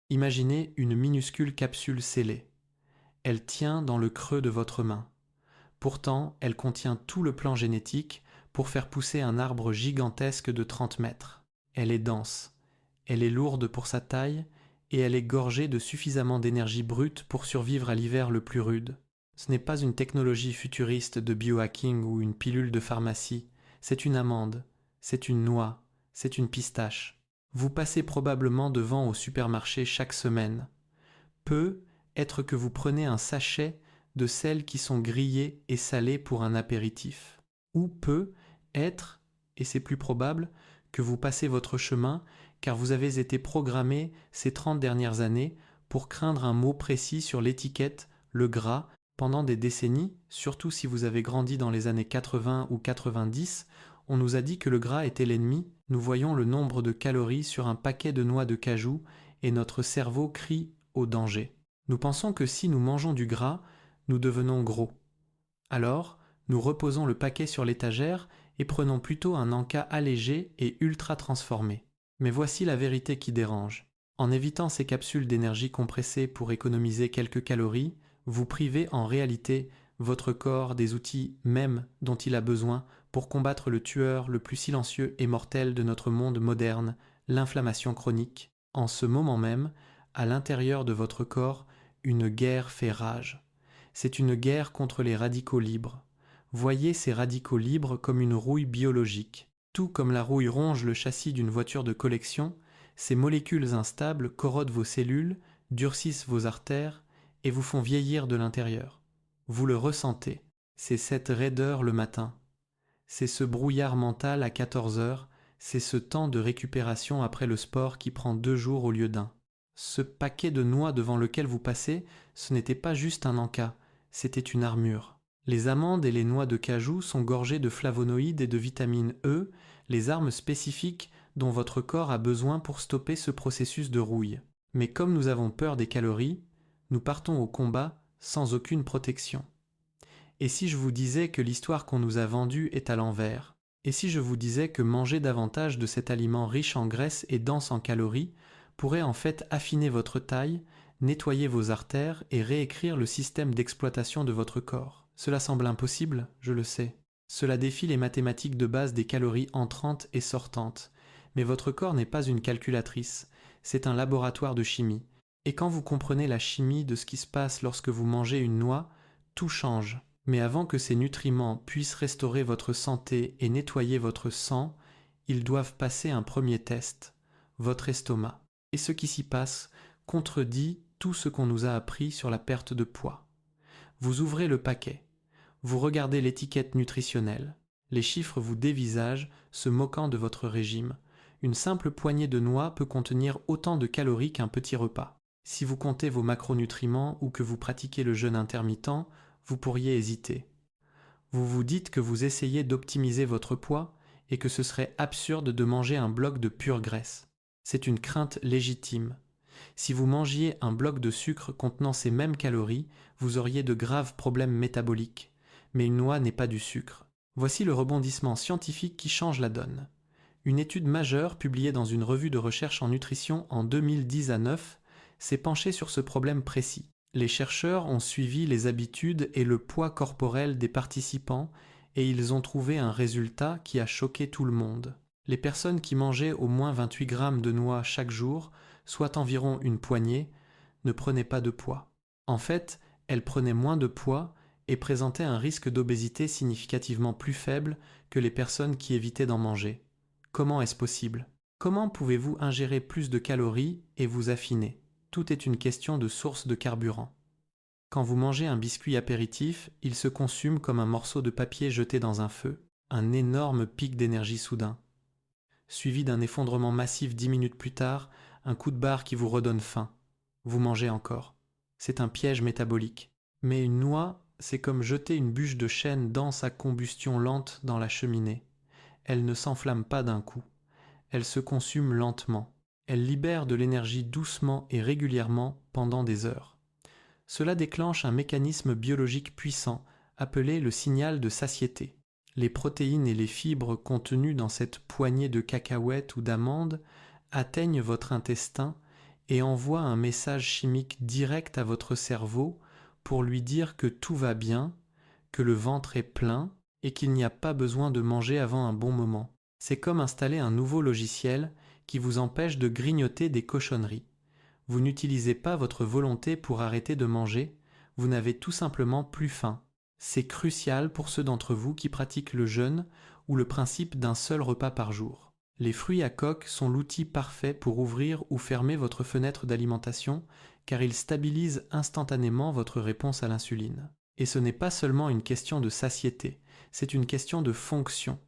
Imaginez une minuscule capsule scellée. Elle tient dans le creux de votre main. Pourtant, elle contient tout le plan génétique pour faire pousser un arbre gigantesque de 30 mètres. Elle est dense, elle est lourde pour sa taille et elle est gorgée de suffisamment d'énergie brute pour survivre à l'hiver le plus rude. Ce n'est pas une technologie futuriste de biohacking ou une pilule de pharmacie, c'est une amande, c'est une noix, c'est une pistache. Vous passez probablement devant au supermarché chaque semaine. Peut être que vous prenez un sachet de celles qui sont grillées et salées pour un apéritif. Ou peut être, et c'est plus probable, que vous passez votre chemin car vous avez été programmé ces 30 dernières années pour craindre un mot précis sur l'étiquette, le gras, pendant des décennies, surtout si vous avez grandi dans les années 80 ou 90, on nous a dit que le gras était l'ennemi, nous voyons le nombre de calories sur un paquet de noix de cajou et notre cerveau crie au danger. Nous pensons que si nous mangeons du gras, nous devenons gros. Alors, nous reposons le paquet sur l'étagère et prenons plutôt un encas allégé et ultra transformé. Mais voici la vérité qui dérange. En évitant ces capsules d'énergie compressée pour économiser quelques calories, vous privez en réalité votre corps des outils mêmes dont il a besoin pour combattre le tueur le plus silencieux et mortel de notre monde moderne, l'inflammation chronique. En ce moment même, à l'intérieur de votre corps, une guerre fait rage. C'est une guerre contre les radicaux libres. Voyez ces radicaux libres comme une rouille biologique. Tout comme la rouille ronge le châssis d'une voiture de collection, ces molécules instables corrodent vos cellules, durcissent vos artères et vous font vieillir de l'intérieur. Vous le ressentez, c'est cette raideur le matin. C'est ce brouillard mental à 14 heures, c'est ce temps de récupération après le sport qui prend 2 jours au lieu d'un. Ce paquet de noix devant lequel vous passez, ce n'était pas juste un encas, c'était une armure. Les amandes et les noix de cajou sont gorgées de flavonoïdes et de vitamine E, les armes spécifiques dont votre corps a besoin pour stopper ce processus de rouille. Mais comme nous avons peur des calories, nous partons au combat sans aucune protection. Et si je vous disais que l'histoire qu'on nous a vendue est à l'envers? Et si je vous disais que manger davantage de cet aliment riche en graisse et dense en calories pourrait en fait affiner votre taille, nettoyer vos artères et réécrire le système d'exploitation de votre corps? Cela semble impossible, je le sais. Cela défie les mathématiques de base des calories entrantes et sortantes. Mais votre corps n'est pas une calculatrice, c'est un laboratoire de chimie. Et quand vous comprenez la chimie de ce qui se passe lorsque vous mangez une noix, tout change. Mais avant que ces nutriments puissent restaurer votre santé et nettoyer votre sang, ils doivent passer un premier test, votre estomac. Et ce qui s'y passe contredit tout ce qu'on nous a appris sur la perte de poids. Vous ouvrez le paquet, vous regardez l'étiquette nutritionnelle, les chiffres vous dévisagent, se moquant de votre régime. Une simple poignée de noix peut contenir autant de calories qu'un petit repas. Si vous comptez vos macronutriments ou que vous pratiquez le jeûne intermittent, vous pourriez hésiter. Vous vous dites que vous essayez d'optimiser votre poids et que ce serait absurde de manger un bloc de pure graisse. C'est une crainte légitime. Si vous mangiez un bloc de sucre contenant ces mêmes calories, vous auriez de graves problèmes métaboliques. Mais une noix n'est pas du sucre. Voici le rebondissement scientifique qui change la donne. Une étude majeure publiée dans une revue de recherche en nutrition en 2010 à 9 s'est penchée sur ce problème précis. Les chercheurs ont suivi les habitudes et le poids corporel des participants et ils ont trouvé un résultat qui a choqué tout le monde. Les personnes qui mangeaient au moins 28 grammes de noix chaque jour, soit environ une poignée, ne prenaient pas de poids. En fait, elles prenaient moins de poids et présentaient un risque d'obésité significativement plus faible que les personnes qui évitaient d'en manger. Comment est-ce possible? Comment pouvez-vous ingérer plus de calories et vous affiner? Tout est une question de source de carburant. Quand vous mangez un biscuit apéritif, il se consume comme un morceau de papier jeté dans un feu, un énorme pic d'énergie soudain. Suivi d'un effondrement massif 10 minutes plus tard, un coup de barre qui vous redonne faim. Vous mangez encore. C'est un piège métabolique. Mais une noix, c'est comme jeter une bûche de chêne dense à combustion lente dans la cheminée. Elle ne s'enflamme pas d'un coup. Elle se consume lentement. Elle libère de l'énergie doucement et régulièrement pendant des heures. Cela déclenche un mécanisme biologique puissant appelé le signal de satiété. Les protéines et les fibres contenues dans cette poignée de cacahuètes ou d'amandes atteignent votre intestin et envoie un message chimique direct à votre cerveau pour lui dire que tout va bien, que le ventre est plein et qu'il n'y a pas besoin de manger avant un bon moment. C'est comme installer un nouveau logiciel qui vous empêche de grignoter des cochonneries. Vous n'utilisez pas votre volonté pour arrêter de manger, vous n'avez tout simplement plus faim. C'est crucial pour ceux d'entre vous qui pratiquent le jeûne ou le principe d'un seul repas par jour. Les fruits à coque sont l'outil parfait pour ouvrir ou fermer votre fenêtre d'alimentation car ils stabilisent instantanément votre réponse à l'insuline. Et ce n'est pas seulement une question de satiété, c'est une question de fonction.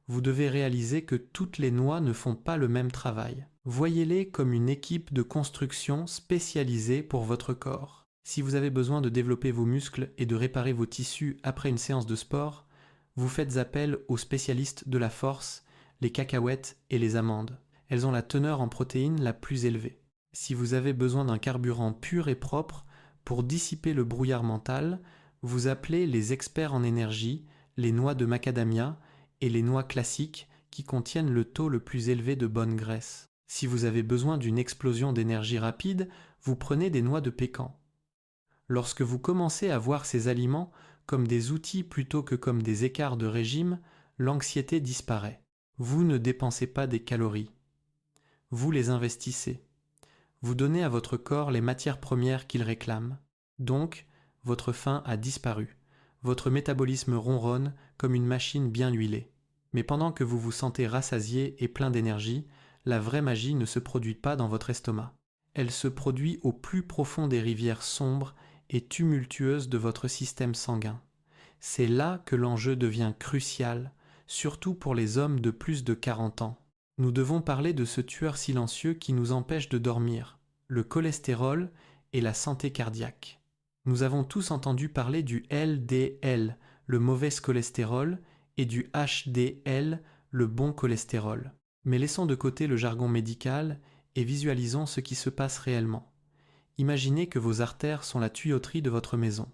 Vous devez réaliser que toutes les noix ne font pas le même travail. Voyez-les comme une équipe de construction spécialisée pour votre corps. Si vous avez besoin de développer vos muscles et de réparer vos tissus après une séance de sport, vous faites appel aux spécialistes de la force, les cacahuètes et les amandes. Elles ont la teneur en protéines la plus élevée. Si vous avez besoin d'un carburant pur et propre pour dissiper le brouillard mental, vous appelez les experts en énergie, les noix de macadamia et les noix classiques qui contiennent le taux le plus élevé de bonne graisse. Si vous avez besoin d'une explosion d'énergie rapide, vous prenez des noix de pécan. Lorsque vous commencez à voir ces aliments comme des outils plutôt que comme des écarts de régime, l'anxiété disparaît. Vous ne dépensez pas des calories. Vous les investissez. Vous donnez à votre corps les matières premières qu'il réclame. Donc, votre faim a disparu. Votre métabolisme ronronne comme une machine bien huilée. Mais pendant que vous vous sentez rassasié et plein d'énergie, la vraie magie ne se produit pas dans votre estomac. Elle se produit au plus profond des rivières sombres et tumultueuses de votre système sanguin. C'est là que l'enjeu devient crucial, surtout pour les hommes de plus de 40 ans. Nous devons parler de ce tueur silencieux qui nous empêche de dormir, le cholestérol et la santé cardiaque. Nous avons tous entendu parler du LDL, le mauvais cholestérol, et du HDL, le bon cholestérol. Mais laissons de côté le jargon médical et visualisons ce qui se passe réellement. Imaginez que vos artères sont la tuyauterie de votre maison.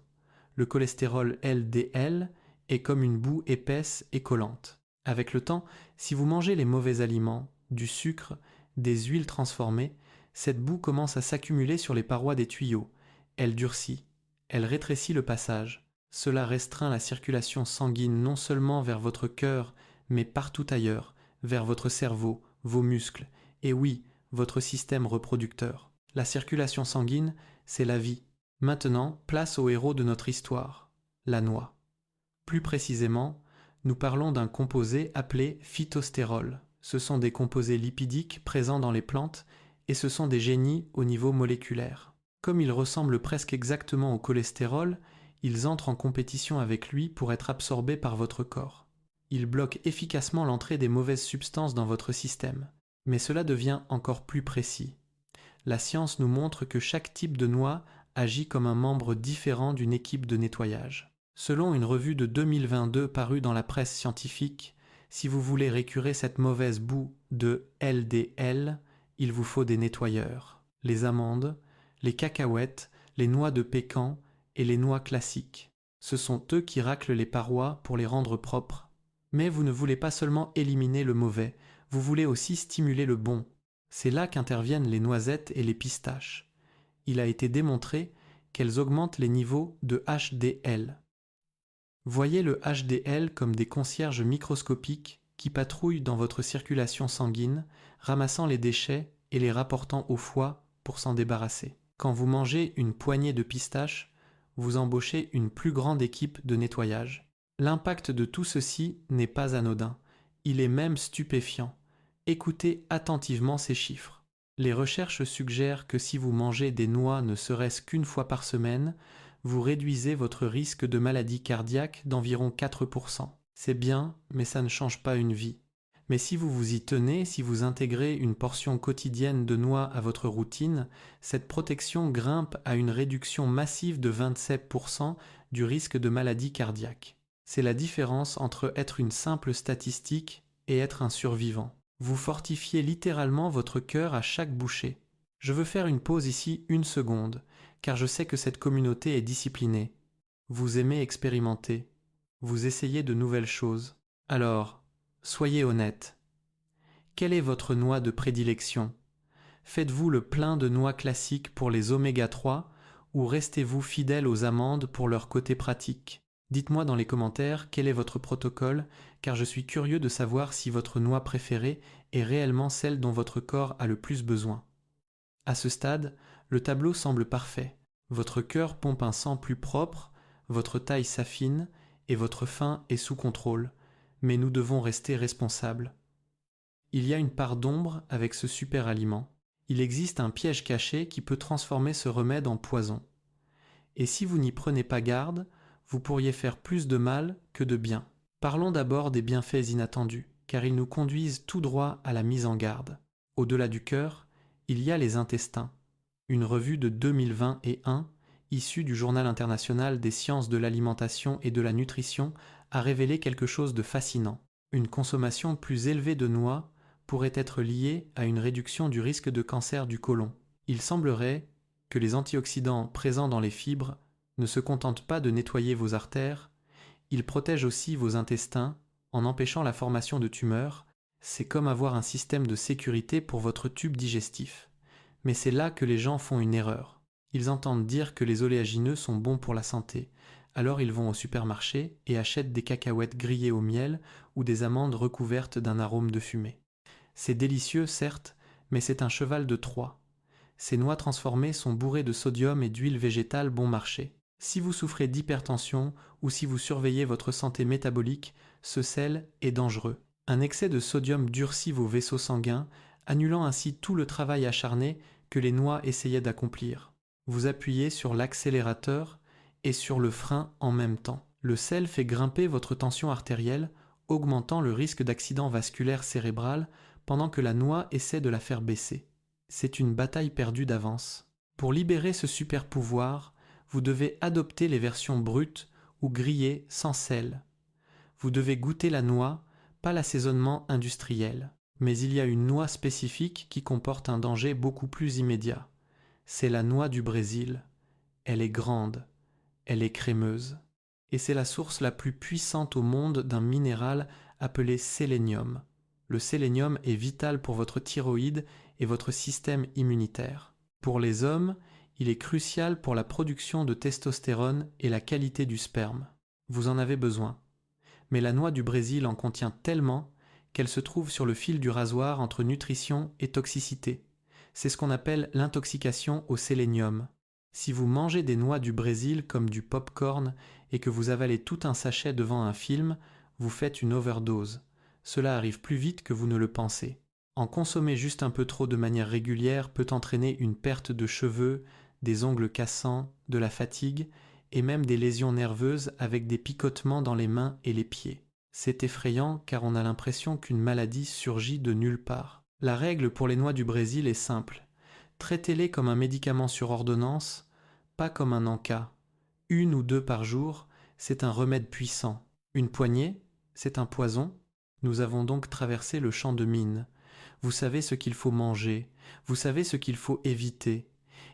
Le cholestérol LDL est comme une boue épaisse et collante. Avec le temps, si vous mangez les mauvais aliments, du sucre, des huiles transformées, cette boue commence à s'accumuler sur les parois des tuyaux. Elle durcit, elle rétrécit le passage. Cela restreint la circulation sanguine non seulement vers votre cœur, mais partout ailleurs, vers votre cerveau, vos muscles, et oui, votre système reproducteur. La circulation sanguine, c'est la vie. Maintenant, place au héros de notre histoire, la noix. Plus précisément, nous parlons d'un composé appelé phytostérol. Ce sont des composés lipidiques présents dans les plantes et ce sont des génies au niveau moléculaire. Comme ils ressemblent presque exactement au cholestérol, ils entrent en compétition avec lui pour être absorbés par votre corps. Ils bloquent efficacement l'entrée des mauvaises substances dans votre système. Mais cela devient encore plus précis. La science nous montre que chaque type de noix agit comme un membre différent d'une équipe de nettoyage. Selon une revue de 2022 parue dans la presse scientifique, si vous voulez récurer cette mauvaise boue de LDL, il vous faut des nettoyeurs. Les amandes, les cacahuètes, les noix de pécan et les noix classiques. Ce sont eux qui raclent les parois pour les rendre propres. Mais vous ne voulez pas seulement éliminer le mauvais, vous voulez aussi stimuler le bon. C'est là qu'interviennent les noisettes et les pistaches. Il a été démontré qu'elles augmentent les niveaux de HDL. Voyez le HDL comme des concierges microscopiques qui patrouillent dans votre circulation sanguine, ramassant les déchets et les rapportant au foie pour s'en débarrasser. Quand vous mangez une poignée de pistaches, vous embauchez une plus grande équipe de nettoyage. L'impact de tout ceci n'est pas anodin, il est même stupéfiant. Écoutez attentivement ces chiffres. Les recherches suggèrent que si vous mangez des noix ne serait-ce qu'une fois par semaine, vous réduisez votre risque de maladie cardiaque d'environ 4%. C'est bien, mais ça ne change pas une vie. Mais si vous vous y tenez, si vous intégrez une portion quotidienne de noix à votre routine, cette protection grimpe à une réduction massive de 27% du risque de maladie cardiaque. C'est la différence entre être une simple statistique et être un survivant. Vous fortifiez littéralement votre cœur à chaque bouchée. Je veux faire une pause ici 1 seconde, car je sais que cette communauté est disciplinée. Vous aimez expérimenter. Vous essayez de nouvelles choses. Alors, soyez honnête. Quelle est votre noix de prédilection ? Faites-vous le plein de noix classiques pour les oméga 3 ou restez-vous fidèle aux amandes pour leur côté pratique? Dites-moi dans les commentaires quel est votre protocole, car je suis curieux de savoir si votre noix préférée est réellement celle dont votre corps a le plus besoin. À ce stade, le tableau semble parfait. Votre cœur pompe un sang plus propre, votre taille s'affine et votre faim est sous contrôle, mais nous devons rester responsables. Il y a une part d'ombre avec ce super aliment. Il existe un piège caché qui peut transformer ce remède en poison. Et si vous n'y prenez pas garde, vous pourriez faire plus de mal que de bien. Parlons d'abord des bienfaits inattendus, car ils nous conduisent tout droit à la mise en garde. Au-delà du cœur, il y a les intestins. Une revue de 2021, issue du Journal international des sciences de l'alimentation et de la nutrition, a révélé quelque chose de fascinant. Une consommation plus élevée de noix pourrait être liée à une réduction du risque de cancer du côlon. Il semblerait que les antioxydants présents dans les fibres ne se contentent pas de nettoyer vos artères, ils protègent aussi vos intestins en empêchant la formation de tumeurs. C'est comme avoir un système de sécurité pour votre tube digestif. Mais c'est là que les gens font une erreur. Ils entendent dire que les oléagineux sont bons pour la santé, alors ils vont au supermarché et achètent des cacahuètes grillées au miel ou des amandes recouvertes d'un arôme de fumée. C'est délicieux, certes, mais c'est un cheval de Troie. Ces noix transformées sont bourrées de sodium et d'huile végétale bon marché. Si vous souffrez d'hypertension ou si vous surveillez votre santé métabolique, ce sel est dangereux. Un excès de sodium durcit vos vaisseaux sanguins, annulant ainsi tout le travail acharné que les noix essayaient d'accomplir. Vous appuyez sur l'accélérateur et sur le frein en même temps. Le sel fait grimper votre tension artérielle, augmentant le risque d'accident vasculaire cérébral pendant que la noix essaie de la faire baisser. C'est une bataille perdue d'avance. Pour libérer ce super pouvoir, vous devez adopter les versions brutes ou grillées sans sel. Vous devez goûter la noix, pas l'assaisonnement industriel. Mais il y a une noix spécifique qui comporte un danger beaucoup plus immédiat. C'est la noix du Brésil. Elle est grande, elle est crémeuse. Et c'est la source la plus puissante au monde d'un minéral appelé sélénium. Le sélénium est vital pour votre thyroïde et votre système immunitaire. Pour les hommes, il est crucial pour la production de testostérone et la qualité du sperme. Vous en avez besoin. Mais la noix du Brésil en contient tellement qu'elle se trouve sur le fil du rasoir entre nutrition et toxicité. C'est ce qu'on appelle l'intoxication au sélénium. Si vous mangez des noix du Brésil comme du pop-corn et que vous avalez tout un sachet devant un film, vous faites une overdose. Cela arrive plus vite que vous ne le pensez. En consommer juste un peu trop de manière régulière peut entraîner une perte de cheveux, des ongles cassants, de la fatigue et même des lésions nerveuses avec des picotements dans les mains et les pieds. C'est effrayant car on a l'impression qu'une maladie surgit de nulle part. La règle pour les noix du Brésil est simple. Traitez-les comme un médicament sur ordonnance, pas comme un en-cas. 1 ou 2 par jour, c'est un remède puissant. Une poignée, c'est un poison. Nous avons donc traversé le champ de mine. Vous savez ce qu'il faut manger, vous savez ce qu'il faut éviter,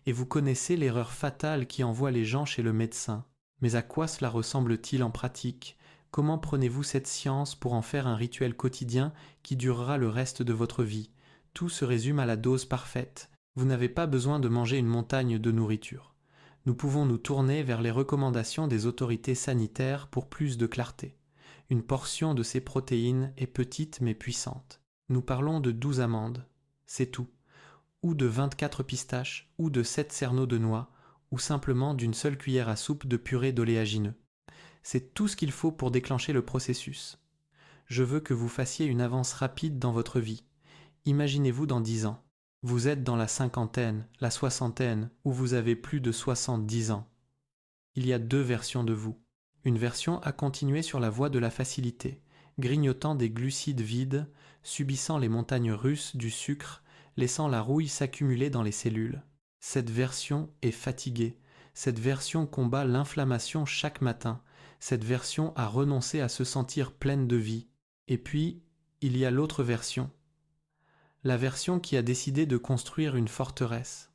et vous connaissez l'erreur fatale qui envoie les gens chez le médecin. Mais à quoi cela ressemble-t-il en pratique ? Comment prenez-vous cette science pour en faire un rituel quotidien qui durera le reste de votre vie ? Tout se résume à la dose parfaite. Vous n'avez pas besoin de manger une montagne de nourriture. Nous pouvons nous tourner vers les recommandations des autorités sanitaires pour plus de clarté. Une portion de ces protéines est petite mais puissante. Nous parlons de 12 amandes, c'est tout, ou de 24 pistaches, ou de 7 cerneaux de noix, ou simplement d'une seule cuillère à soupe de purée d'oléagineux. C'est tout ce qu'il faut pour déclencher le processus. Je veux que vous fassiez une avance rapide dans votre vie. Imaginez-vous dans 10 ans. Vous êtes dans la cinquantaine, la soixantaine, ou vous avez plus de 70 ans. Il y a 2 versions de vous. Une version a continué sur la voie de la facilité, grignotant des glucides vides, subissant les montagnes russes du sucre, laissant la rouille s'accumuler dans les cellules. Cette version est fatiguée. Cette version combat l'inflammation chaque matin. Cette version a renoncé à se sentir pleine de vie. Et puis, il y a l'autre version. La version qui a décidé de construire une forteresse.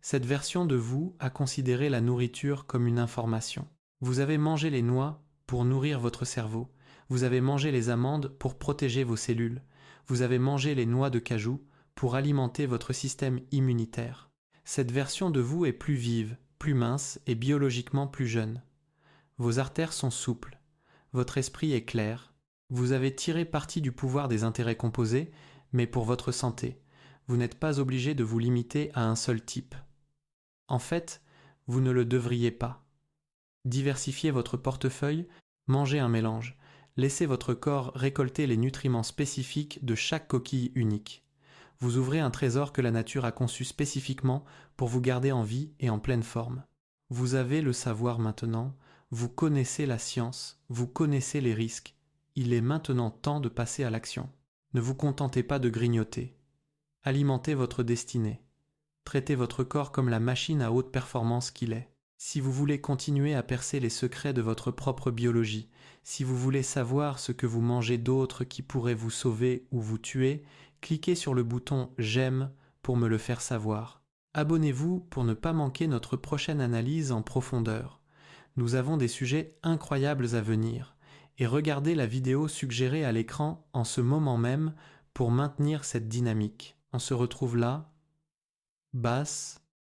Cette version de vous a considéré la nourriture comme une information. Vous avez mangé les noix pour nourrir votre cerveau. Vous avez mangé les amandes pour protéger vos cellules. Vous avez mangé les noix de cajou pour alimenter votre système immunitaire. Cette version de vous est plus vive, plus mince et biologiquement plus jeune. Vos artères sont souples, votre esprit est clair, vous avez tiré parti du pouvoir des intérêts composés, mais pour votre santé, vous n'êtes pas obligé de vous limiter à un seul type. En fait, vous ne le devriez pas. Diversifiez votre portefeuille, mangez un mélange, laissez votre corps récolter les nutriments spécifiques de chaque coquille unique. Vous ouvrez un trésor que la nature a conçu spécifiquement pour vous garder en vie et en pleine forme. Vous avez le savoir maintenant, vous connaissez la science, vous connaissez les risques. Il est maintenant temps de passer à l'action. Ne vous contentez pas de grignoter. Alimentez votre destinée. Traitez votre corps comme la machine à haute performance qu'il est. Si vous voulez continuer à percer les secrets de votre propre biologie, si vous voulez savoir ce que vous mangez d'autre qui pourrait vous sauver ou vous tuer, cliquez sur le bouton « J'aime » pour me le faire savoir. Abonnez-vous pour ne pas manquer notre prochaine analyse en profondeur. Nous avons des sujets incroyables à venir. Et regardez la vidéo suggérée à l'écran en ce moment même pour maintenir cette dynamique. On se retrouve là, basse,